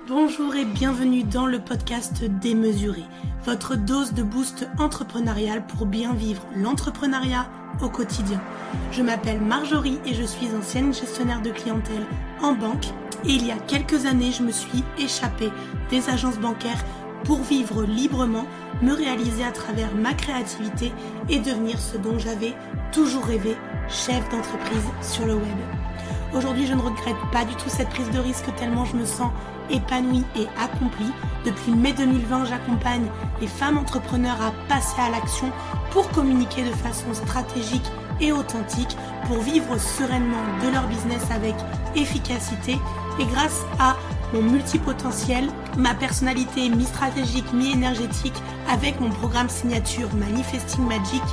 Bonjour et bienvenue dans le podcast Démesuré, votre dose de boost entrepreneurial pour bien vivre l'entrepreneuriat au quotidien. Je m'appelle Marjorie et je suis ancienne gestionnaire de clientèle en banque. Et il y a quelques années, je me suis échappée des agences bancaires pour vivre librement, me réaliser à travers ma créativité et devenir ce dont j'avais toujours rêvé, chef d'entreprise sur le web. Aujourd'hui, je ne regrette pas du tout cette prise de risque tellement je me sens épanouie et accomplie. Depuis mai 2020, j'accompagne les femmes entrepreneurs à passer à l'action pour communiquer de façon stratégique et authentique, pour vivre sereinement de leur business avec efficacité et grâce à mon multipotentiel, ma personnalité mi-stratégique, mi-énergétique, avec mon programme signature Manifesting Magic,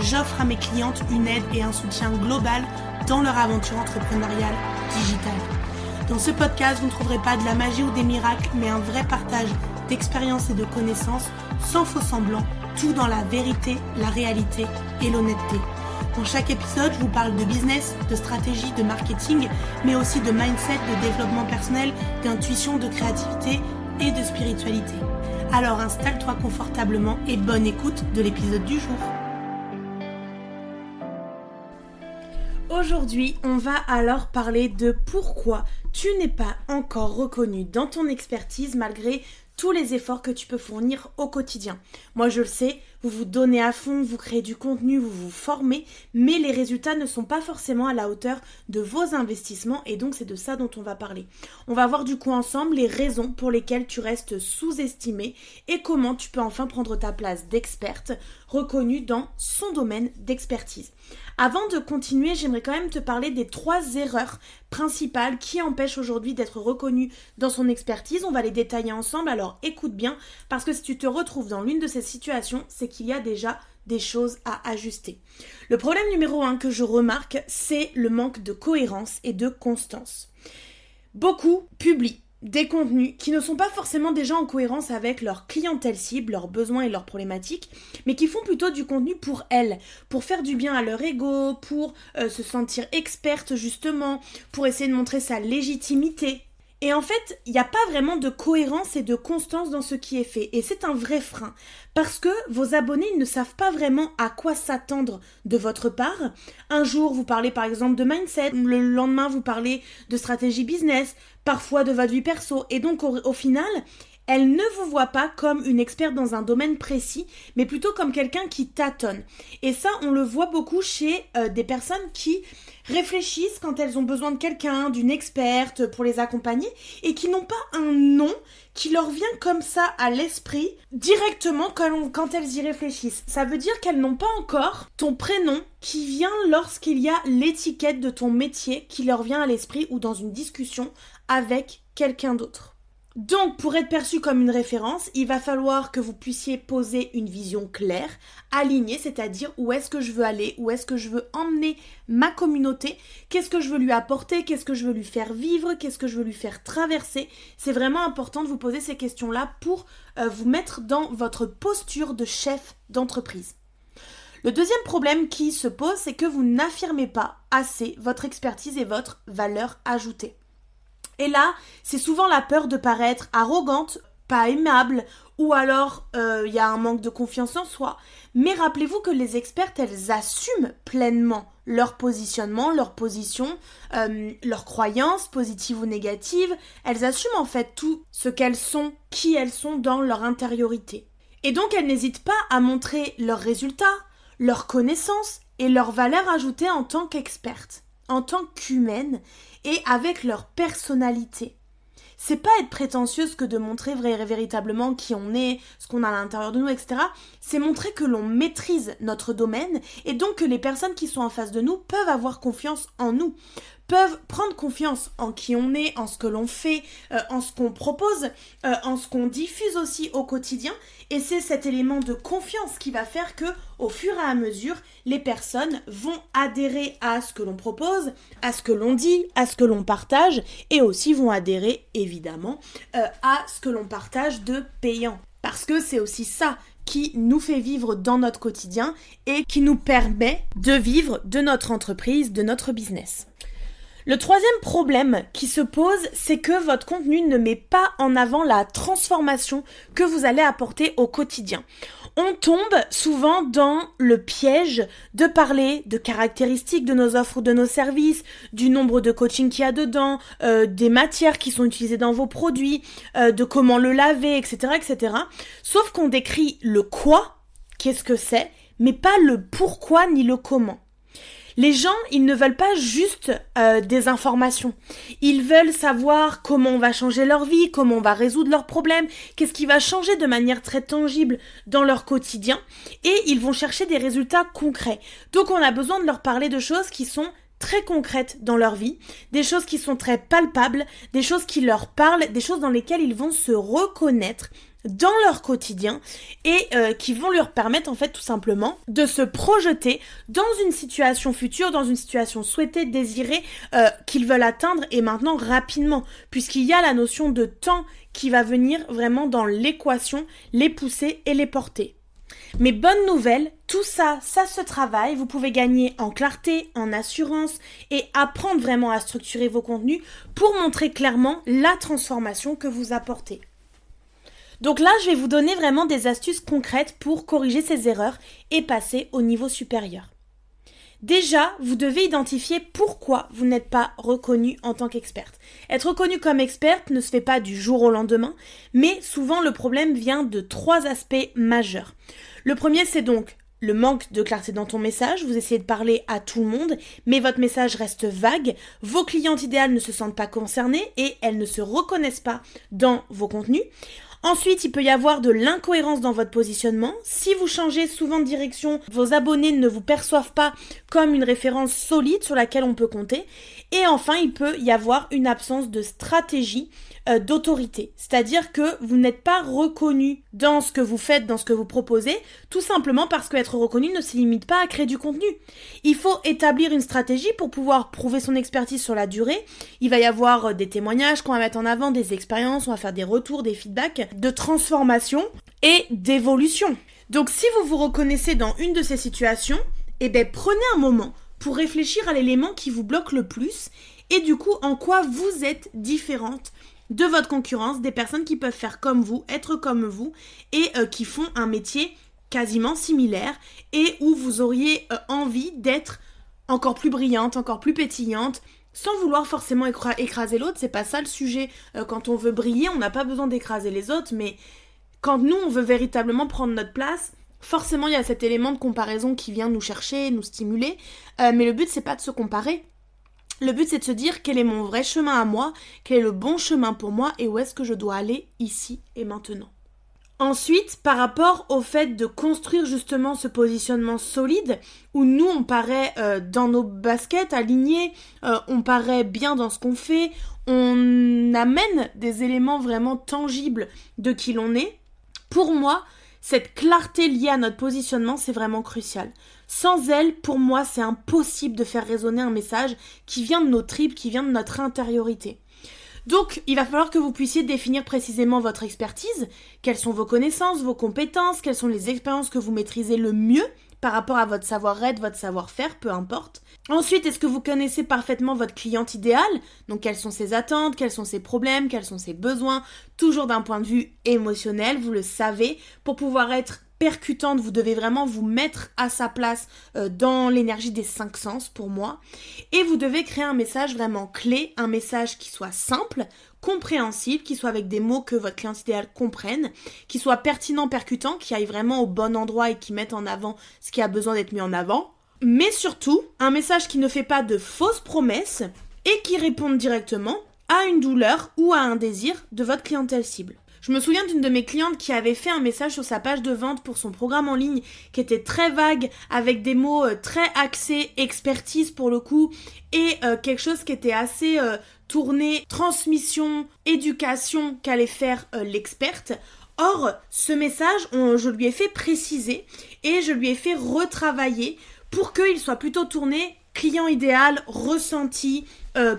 j'offre à mes clientes une aide et un soutien global dans leur aventure entrepreneuriale digitale. Dans ce podcast, vous ne trouverez pas de la magie ou des miracles, mais un vrai partage d'expériences et de connaissances, sans faux semblant, tout dans la vérité, la réalité et l'honnêteté. Dans chaque épisode, je vous parle de business, de stratégie, de marketing, mais aussi de mindset, de développement personnel, d'intuition, de créativité et de spiritualité. Alors installe-toi confortablement et bonne écoute de l'épisode du jour. Aujourd'hui, on va alors parler de pourquoi tu n'es pas encore reconnu dans ton expertise malgré tous les efforts que tu peux fournir au quotidien. Moi je le sais, vous vous donnez à fond, vous créez du contenu, vous vous formez, mais les résultats ne sont pas forcément à la hauteur de vos investissements et donc c'est de ça dont on va parler. On va voir du coup ensemble les raisons pour lesquelles tu restes sous-estimé et comment tu peux enfin prendre ta place d'experte reconnue dans son domaine d'expertise. Avant de continuer, j'aimerais quand même te parler des 3 erreurs principales qui empêchent aujourd'hui d'être reconnu dans son expertise. On va les détailler ensemble, alors écoute bien, parce que si tu te retrouves dans l'une de ces situations, c'est qu'il y a déjà des choses à ajuster. Le problème numéro 1 que je remarque, c'est le manque de cohérence et de constance. Beaucoup publient des contenus qui ne sont pas forcément déjà en cohérence avec leur clientèle cible, leurs besoins et leurs problématiques, mais qui font plutôt du contenu pour elles, pour faire du bien à leur ego, pour se sentir experte justement, pour essayer de montrer sa légitimité. Et en fait, il n'y a pas vraiment de cohérence et de constance dans ce qui est fait. Et c'est un vrai frein. Parce que vos abonnés ne savent pas vraiment à quoi s'attendre de votre part. Un jour, vous parlez par exemple de mindset. Le lendemain, vous parlez de stratégie business. Parfois de votre vie perso. Et donc, au final, elle ne vous voit pas comme une experte dans un domaine précis, mais plutôt comme quelqu'un qui tâtonne. Et ça, on le voit beaucoup chez des personnes qui réfléchissent quand elles ont besoin de quelqu'un, d'une experte pour les accompagner, et qui n'ont pas un nom qui leur vient comme ça à l'esprit directement quand elles y réfléchissent. Ça veut dire qu'elles n'ont pas encore ton prénom qui vient lorsqu'il y a l'étiquette de ton métier qui leur vient à l'esprit ou dans une discussion avec quelqu'un d'autre. Donc, pour être perçu comme une référence, il va falloir que vous puissiez poser une vision claire, alignée, c'est-à-dire où est-ce que je veux aller, où est-ce que je veux emmener ma communauté, qu'est-ce que je veux lui apporter, qu'est-ce que je veux lui faire vivre, qu'est-ce que je veux lui faire traverser. C'est vraiment important de vous poser ces questions-là pour vous mettre dans votre posture de chef d'entreprise. Le deuxième problème qui se pose, c'est que vous n'affirmez pas assez votre expertise et votre valeur ajoutée. Et là, c'est souvent la peur de paraître arrogante, pas aimable, ou alors il y a un manque de confiance en soi. Mais rappelez-vous que les expertes, elles assument pleinement leur positionnement, leur position, leurs croyances, positives ou négatives. Elles assument en fait tout ce qu'elles sont, qui elles sont dans leur intériorité. Et donc, elles n'hésitent pas à montrer leurs résultats, leurs connaissances et leur valeur ajoutée en tant qu'expertes, en tant qu'humaines et avec leur personnalité. C'est pas être prétentieuse que de montrer véritablement qui on est, ce qu'on a à l'intérieur de nous, etc. C'est montrer que l'on maîtrise notre domaine et donc que les personnes qui sont en face de nous peuvent avoir confiance en nous, peuvent prendre confiance en qui on est, en ce que l'on fait, en ce qu'on propose, en ce qu'on diffuse aussi au quotidien. Et c'est cet élément de confiance qui va faire que, au fur et à mesure, les personnes vont adhérer à ce que l'on propose, à ce que l'on dit, à ce que l'on partage, et aussi vont adhérer, évidemment, à ce que l'on partage de payant. Parce que c'est aussi ça qui nous fait vivre dans notre quotidien et qui nous permet de vivre de notre entreprise, de notre business. Le troisième problème qui se pose, c'est que votre contenu ne met pas en avant la transformation que vous allez apporter au quotidien. On tombe souvent dans le piège de parler de caractéristiques de nos offres ou de nos services, du nombre de coaching qu'il y a dedans, des matières qui sont utilisées dans vos produits, de comment le laver, etc., etc. Sauf qu'on décrit le quoi, qu'est-ce que c'est, mais pas le pourquoi ni le comment. Les gens, ils ne veulent pas juste des informations. Ils veulent savoir comment on va changer leur vie, comment on va résoudre leurs problèmes, qu'est-ce qui va changer de manière très tangible dans leur quotidien. Et ils vont chercher des résultats concrets. Donc on a besoin de leur parler de choses qui sont très concrètes dans leur vie, des choses qui sont très palpables, des choses qui leur parlent, des choses dans lesquelles ils vont se reconnaître dans leur quotidien et qui vont leur permettre en fait tout simplement de se projeter dans une situation future, dans une situation souhaitée, désirée, qu'ils veulent atteindre et maintenant rapidement, puisqu'il y a la notion de temps qui va venir vraiment dans l'équation, les pousser et les porter. Mais bonne nouvelle, tout ça se travaille, vous pouvez gagner en clarté, en assurance et apprendre vraiment à structurer vos contenus pour montrer clairement la transformation que vous apportez. Donc là, je vais vous donner vraiment des astuces concrètes pour corriger ces erreurs et passer au niveau supérieur. Déjà, vous devez identifier pourquoi vous n'êtes pas reconnu en tant qu'experte. Être reconnu comme experte ne se fait pas du jour au lendemain, mais souvent le problème vient de 3 aspects majeurs. Le premier, c'est donc le manque de clarté dans ton message. Vous essayez de parler à tout le monde, mais votre message reste vague. Vos clientes idéales ne se sentent pas concernées et elles ne se reconnaissent pas dans vos contenus. Ensuite, il peut y avoir de l'incohérence dans votre positionnement. Si vous changez souvent de direction, vos abonnés ne vous perçoivent pas comme une référence solide sur laquelle on peut compter. Et enfin, il peut y avoir une absence de stratégie d'autorité. C'est-à-dire que vous n'êtes pas reconnu dans ce que vous faites, dans ce que vous proposez, tout simplement parce qu'être reconnu ne se limite pas à créer du contenu. Il faut établir une stratégie pour pouvoir prouver son expertise sur la durée. Il va y avoir des témoignages qu'on va mettre en avant, des expériences, on va faire des retours, des feedbacks, de transformation et d'évolution. Donc si vous vous reconnaissez dans une de ces situations, prenez un moment pour réfléchir à l'élément qui vous bloque le plus et du coup en quoi vous êtes différente de votre concurrence, des personnes qui peuvent faire comme vous, être comme vous et qui font un métier quasiment similaire et où vous auriez envie d'être encore plus brillante, encore plus pétillante, sans vouloir forcément écraser l'autre. C'est pas ça le sujet. Quand on veut briller, on n'a pas besoin d'écraser les autres, mais quand nous, on veut véritablement prendre notre place, forcément, il y a cet élément de comparaison qui vient nous chercher, nous stimuler, mais le but, c'est pas de se comparer. Le but, c'est de se dire quel est mon vrai chemin à moi, quel est le bon chemin pour moi et où est-ce que je dois aller ici et maintenant. Ensuite, par rapport au fait de construire justement ce positionnement solide, où nous, on paraît dans nos baskets alignés, on paraît bien dans ce qu'on fait, on amène des éléments vraiment tangibles de qui l'on est. Pour moi, cette clarté liée à notre positionnement, c'est vraiment crucial. Sans elle, pour moi, c'est impossible de faire résonner un message qui vient de nos tripes, qui vient de notre intériorité. Donc, il va falloir que vous puissiez définir précisément votre expertise, quelles sont vos connaissances, vos compétences, quelles sont les expériences que vous maîtrisez le mieux par rapport à votre savoir-être, votre savoir-faire, peu importe. Ensuite, est-ce que vous connaissez parfaitement votre cliente idéale? Donc, quelles sont ses attentes, quels sont ses problèmes, quels sont ses besoins? Toujours d'un point de vue émotionnel, vous le savez. Pour pouvoir être percutante, vous devez vraiment vous mettre à sa place dans l'énergie des 5 sens pour moi. Et vous devez créer un message vraiment clé, un message qui soit simple, compréhensible, qui soit avec des mots que votre client idéal comprenne, qui soit pertinent, percutant, qui aille vraiment au bon endroit et qui mette en avant ce qui a besoin d'être mis en avant. Mais surtout, un message qui ne fait pas de fausses promesses et qui réponde directement à une douleur ou à un désir de votre clientèle cible. Je me souviens d'une de mes clientes qui avait fait un message sur sa page de vente pour son programme en ligne qui était très vague, avec des mots très axés, expertise pour le coup, et quelque chose qui était assez tourné transmission, éducation qu'allait faire l'experte. Or, ce message, je lui ai fait préciser et je lui ai fait retravailler pour qu'il soit plutôt tourné client idéal, ressenti,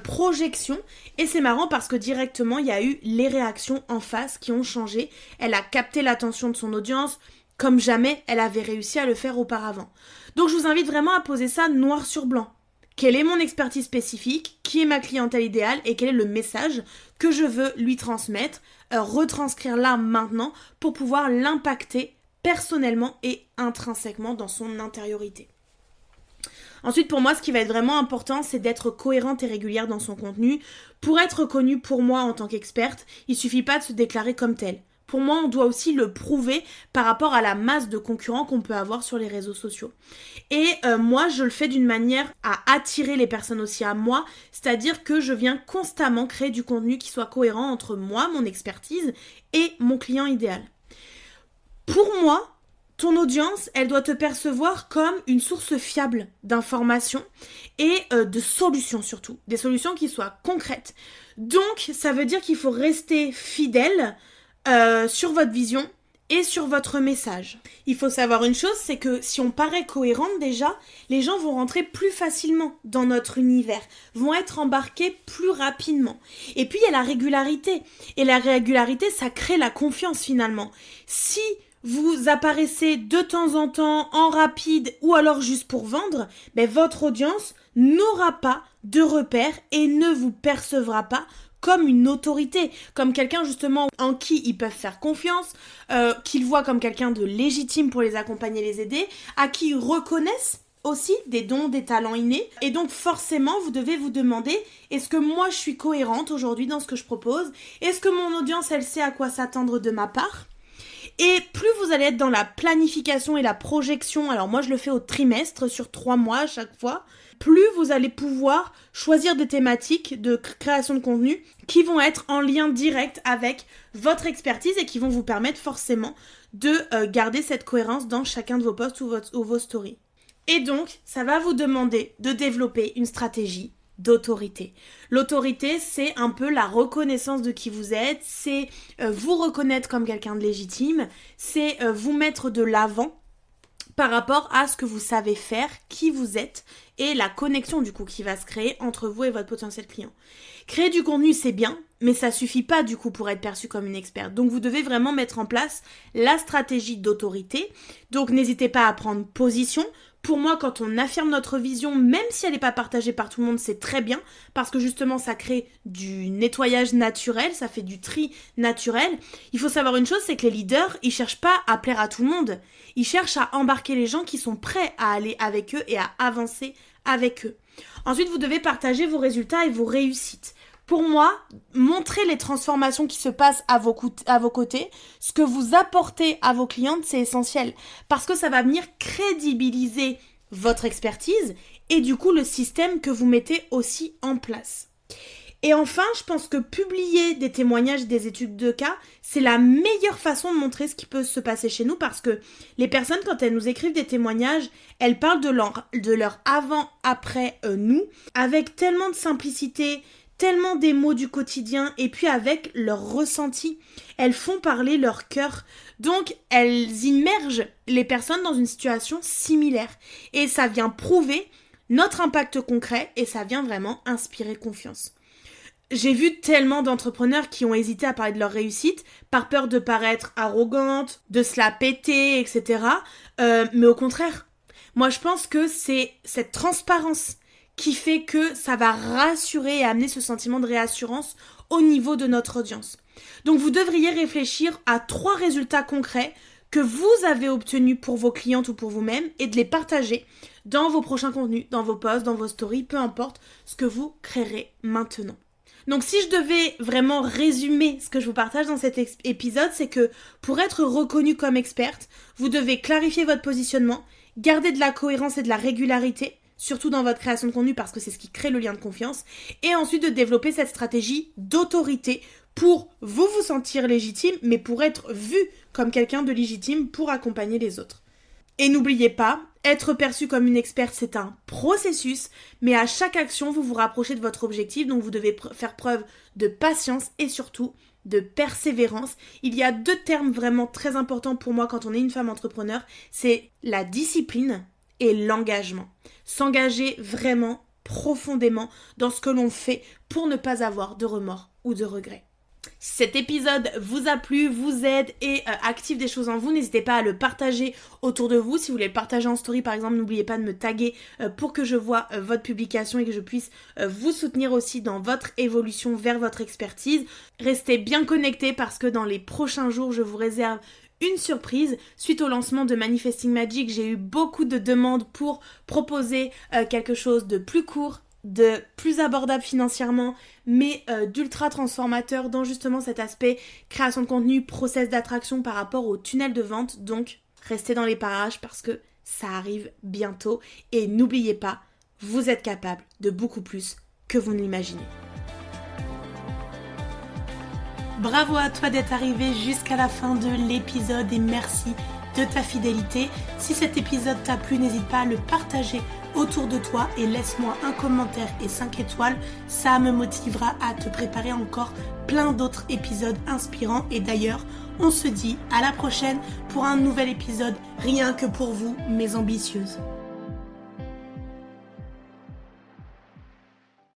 projection. Et c'est marrant parce que directement, il y a eu les réactions en face qui ont changé. Elle a capté l'attention de son audience comme jamais elle avait réussi à le faire auparavant. Donc je vous invite vraiment à poser ça noir sur blanc. quelle est mon expertise spécifique, qui est ma clientèle idéale et quel est le message que je veux lui transmettre, retranscrire là maintenant pour pouvoir l'impacter personnellement et intrinsèquement dans son intériorité. Ensuite, pour moi, ce qui va être vraiment important, c'est d'être cohérente et régulière dans son contenu. Pour être reconnue pour moi en tant qu'experte, il suffit pas de se déclarer comme telle. Pour moi, on doit aussi le prouver par rapport à la masse de concurrents qu'on peut avoir sur les réseaux sociaux. Et moi, je le fais d'une manière à attirer les personnes aussi à moi, c'est-à-dire que je viens constamment créer du contenu qui soit cohérent entre moi, mon expertise, et mon client idéal. Pour moi, ton audience, elle doit te percevoir comme une source fiable d'informations et de solutions surtout. Des solutions qui soient concrètes. Donc, ça veut dire qu'il faut rester fidèle sur votre vision et sur votre message. Il faut savoir une chose, c'est que si on paraît cohérente déjà, les gens vont rentrer plus facilement dans notre univers, vont être embarqués plus rapidement. Et puis, il y a la régularité. Et la régularité, ça crée la confiance finalement. Si vous apparaissez de temps en temps en rapide ou alors juste pour vendre, votre audience n'aura pas de repères et ne vous percevra pas comme une autorité, comme quelqu'un justement en qui ils peuvent faire confiance, qu'ils voient comme quelqu'un de légitime pour les accompagner, les aider, à qui ils reconnaissent aussi des dons, des talents innés. Et donc forcément, vous devez vous demander, est-ce que moi je suis cohérente aujourd'hui dans ce que je propose? Est-ce que mon audience, elle sait à quoi s'attendre de ma part? Et plus vous allez être dans la planification et la projection, alors moi je le fais au trimestre, sur 3 mois à chaque fois, plus vous allez pouvoir choisir des thématiques de création de contenu qui vont être en lien direct avec votre expertise et qui vont vous permettre forcément de garder cette cohérence dans chacun de vos posts ou vos stories. Et donc, ça va vous demander de développer une stratégie d'autorité. L'autorité, c'est un peu la reconnaissance de qui vous êtes, c'est vous reconnaître comme quelqu'un de légitime, c'est vous mettre de l'avant par rapport à ce que vous savez faire, qui vous êtes et la connexion du coup qui va se créer entre vous et votre potentiel client. Créer du contenu, c'est bien, mais ça suffit pas du coup pour être perçu comme une experte. Donc vous devez vraiment mettre en place la stratégie d'autorité. Donc n'hésitez pas à prendre position. Pour moi, quand on affirme notre vision, même si elle n'est pas partagée par tout le monde, c'est très bien, parce que justement, ça crée du nettoyage naturel, ça fait du tri naturel. Il faut savoir une chose, c'est que les leaders, ils cherchent pas à plaire à tout le monde. Ils cherchent à embarquer les gens qui sont prêts à aller avec eux et à avancer avec eux. Ensuite, vous devez partager vos résultats et vos réussites. Pour moi, montrer les transformations qui se passent à vos côtés, ce que vous apportez à vos clientes, c'est essentiel. Parce que ça va venir crédibiliser votre expertise et du coup le système que vous mettez aussi en place. Et enfin, je pense que publier des témoignages, des études de cas, c'est la meilleure façon de montrer ce qui peut se passer chez nous parce que les personnes, quand elles nous écrivent des témoignages, elles parlent de leur avant-après nous avec tellement de simplicité, tellement des mots du quotidien et puis avec leur ressenti. Elles font parler leur cœur. Donc, elles immergent les personnes dans une situation similaire. Et ça vient prouver notre impact concret et ça vient vraiment inspirer confiance. J'ai vu tellement d'entrepreneurs qui ont hésité à parler de leur réussite par peur de paraître arrogante, de se la péter, etc. Mais au contraire, moi je pense que c'est cette transparence qui fait que ça va rassurer et amener ce sentiment de réassurance au niveau de notre audience. Donc vous devriez réfléchir à 3 résultats concrets que vous avez obtenus pour vos clientes ou pour vous-même et de les partager dans vos prochains contenus, dans vos posts, dans vos stories, peu importe ce que vous créerez maintenant. Donc si je devais vraiment résumer ce que je vous partage dans cet épisode, c'est que pour être reconnue comme experte, vous devez clarifier votre positionnement, garder de la cohérence et de la régularité, surtout dans votre création de contenu parce que c'est ce qui crée le lien de confiance, et ensuite de développer cette stratégie d'autorité pour vous sentir légitime, mais pour être vu comme quelqu'un de légitime pour accompagner les autres. Et n'oubliez pas, être perçu comme une experte, c'est un processus, mais à chaque action, vous vous rapprochez de votre objectif, donc vous devez faire preuve de patience et surtout de persévérance. Il y a 2 termes vraiment très importants pour moi quand on est une femme entrepreneur, c'est la discipline et l'engagement. S'engager vraiment profondément dans ce que l'on fait pour ne pas avoir de remords ou de regrets. Si cet épisode vous a plu, vous aide et active des choses en vous, n'hésitez pas à le partager autour de vous. Si vous voulez le partager en story par exemple, n'oubliez pas de me taguer pour que je vois votre publication et que je puisse vous soutenir aussi dans votre évolution vers votre expertise. Restez bien connectés parce que dans les prochains jours, je vous réserve une surprise. Suite au lancement de Manifesting Magic, j'ai eu beaucoup de demandes pour proposer quelque chose de plus court, de plus abordable financièrement, mais d'ultra transformateur dans justement cet aspect création de contenu, process d'attraction par rapport au tunnel de vente. Donc, restez dans les parages parce que ça arrive bientôt. Et n'oubliez pas, vous êtes capable de beaucoup plus que vous ne l'imaginez. Bravo à toi d'être arrivé jusqu'à la fin de l'épisode et merci de ta fidélité. Si cet épisode t'a plu, n'hésite pas à le partager autour de toi et laisse-moi un commentaire et 5 étoiles. Ça me motivera à te préparer encore plein d'autres épisodes inspirants. Et d'ailleurs, on se dit à la prochaine pour un nouvel épisode, rien que pour vous, mes ambitieuses.